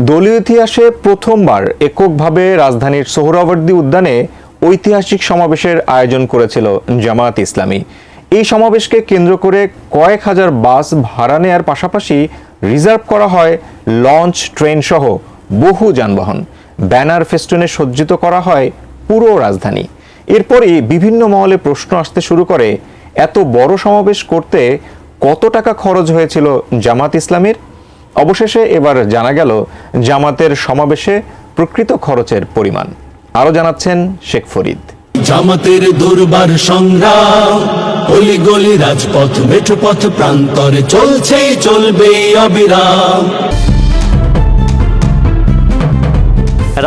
দলীয় ইতিহাসে প্রথমবার এককভাবে রাজধানীর সোহরাওয়ার্দী উদ্যানে ঐতিহাসিক সমাবেশের আয়োজন করেছিল জামায়াত ইসলামী। এই সমাবেশকে কেন্দ্র করে কয়েক হাজার বাস ভাড়া নেয়ার পাশাপাশি রিজার্ভ করা হয় লঞ্চ, ট্রেন সহ বহু যানবাহন। ব্যানার ফেস্টুনে সজ্জিত করা হয় পুরো রাজধানী। এরপরই বিভিন্ন মহলে প্রশ্ন আসতে শুরু করে, এত বড় সমাবেশ করতে কত টাকা খরচ হয়েছিল জামায়াত ইসলামীর? অবশেষে এবার জানা গেল জামাতের সমাবেশে প্রকৃত খরচের পরিমাণ। আরো জানাচ্ছেন শেখ ফরিদ। জামাতের দুর্বার সংগ্রাম, অলি গলি রাজপথ মেঠোপথ প্রান্তরে চলছেই চলবে অবিরাম।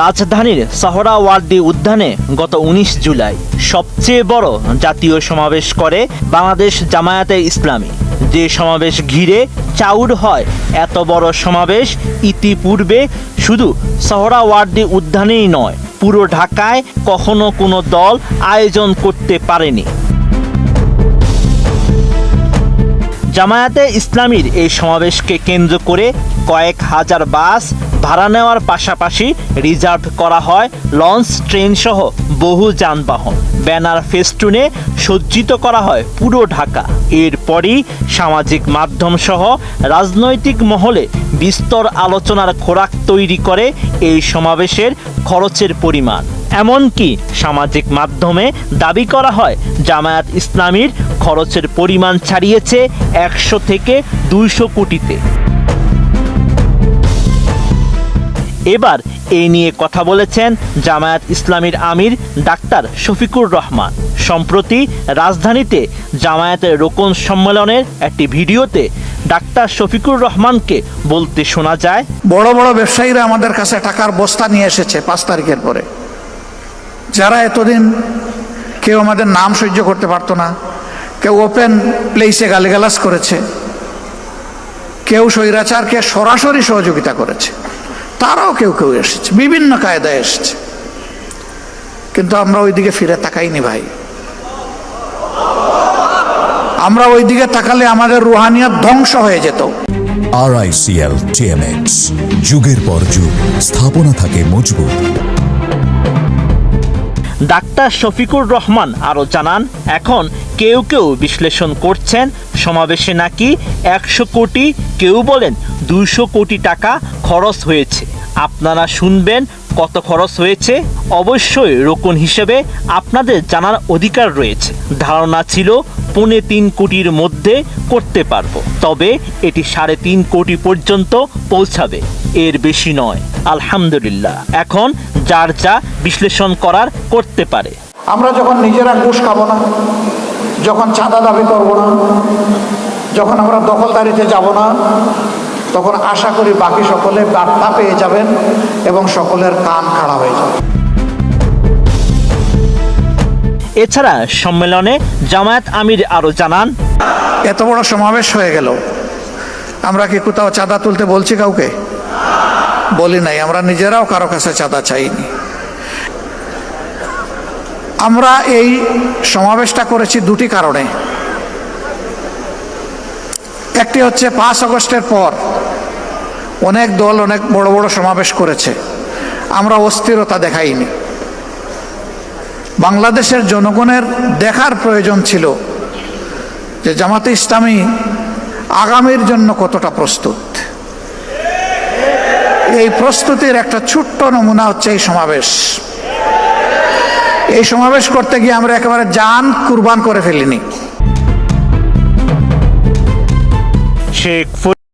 রাজধানীর সোহরাওয়ার্দী উদ্যানে গত 19 জুলাই সবচেয়ে বড় জাতীয় সমাবেশ করে বাংলাদেশ জামায়াতে ইসলামী। যে সমাবেশ ঘিরে চাউর হয় এত বড় সমাবেশ ইতিপূর্বে শুধু সোহরাওয়ার্দী উদ্যানেই নয়, পুরো ঢাকায় কখনো কোনো দল আয়োজন করতে পারেনি। জামায়াতে ইসলামীর এই সমাবেশকে কেন্দ্র করে কয়েক হাজার বাস ভাড়া নেওয়ার পাশাপাশি রিজার্ভ করা হয় লঞ্চ, ট্রেন সহ বহু যানবাহন। ব্যানার ফেস্টুনে সজ্জিত করা হয় পুরো ঢাকা। এরপরই সামাজিক মাধ্যম সহ রাজনৈতিক মহলে বিস্তর আলোচনার খোরাক তৈরি করে এই সমাবেশের খরচের পরিমাণ। এমনকি সামাজিক মাধ্যমে দাবি করা হয় জামায়াত ইসলামীর খরচের পরিমাণ ছাড়িয়েছে 100 থেকে 200 কোটিতে। এবার এই নিয়ে কথা বলেছেন জামায়াত ইসলামীর আমির ডাক্তার শফিকুর রহমান। সম্প্রতি রাজধানীতে জামায়াতের রোকন সম্মেলনের একটি ভিডিওতে ডাক্তার শফিকুর রহমানকে বলতে শোনা যায়, বড় বড় ব্যবসায়ীরা আমাদের কাছে টাকার বস্তা নিয়ে এসেছে 5 তারিখের পরে, যারা এতদিন কেউ আমাদের নাম সহ্য করতে পারতো না, কেউ ওপেন প্লেসে গালিগালাজ করেছে, কেউ স্বৈরাচারকে সরাসরি সহযোগিতা করেছে, তারাও কেউ কেউ এসেছে, বিভিন্ন কায়দায় এসেছে। কিন্তু আমরা ওইদিকে ফিরে তাকাইনি ভাই। আমরা ওইদিকে তাকালে আমাদের রুহানিয়ত ধ্বংস হয়ে যেত। RICL TMX, যুগের পর যুগ স্থাপনা থাকে মজবুত। ডাক্তার শফিকুর রহমান আরও জানান, এখন কেউ কেউ বিশ্লেষণ করছেন সমাবেশে নাকি 100 কোটি, কেউ বলেন 200 কোটি টাকা খরচ হয়েছে। আপনারা শুনবেন কত খরচ হয়েছে। অবশ্যই রোকন হিসেবে আপনাদের জানার অধিকার রয়েছে। ধারণা ছিল 3.25 কোটির মধ্যে করতে পারবো, তবে এটি 3.5 কোটি পর্যন্ত পৌঁছাবে, এর বেশি নয়। আলহামদুলিল্লাহ, এখন যার যা বিশ্লেষণ করার করতে পারে। আমরা যখন নিজেরা ঘুষ খাবো না, যখন চাঁদা দাবি করব না, যখন আমরা দখলদারিতে যাব না, তখন আশা করি বাকি সকলে বার্তা পেয়ে যাবেন এবং সকলের কান খাড়া হয়ে যাবে। এছাড়া সম্মেলনে জামায়াত আমির আরও জানান, এত বড় সমাবেশ হয়ে গেল, আমরা কি কোথাও চাঁদা তুলতে বলছি কাউকে? বলি নাই। আমরা নিজেরাও কারো কাছে চাঁদা চাইনি। আমরা এই সমাবেশটা করেছি দুটি কারণে। একটি হচ্ছে 5 আগস্টের পর অনেক দল অনেক বড় বড় সমাবেশ করেছে, আমরা অস্থিরতা দেখাইনি। বাংলাদেশের জনগণের দেখার প্রয়োজন ছিল যে জামাতে ইসলামী আগামীর জন্য কতটা প্রস্তুত। এই প্রস্তুতির একটা ছোট্ট নমুনা হচ্ছে এই সমাবেশ। এই সমাবেশ করতে গিয়ে আমরা একেবারে জান কুরবান করে ফেলিনি। শেখ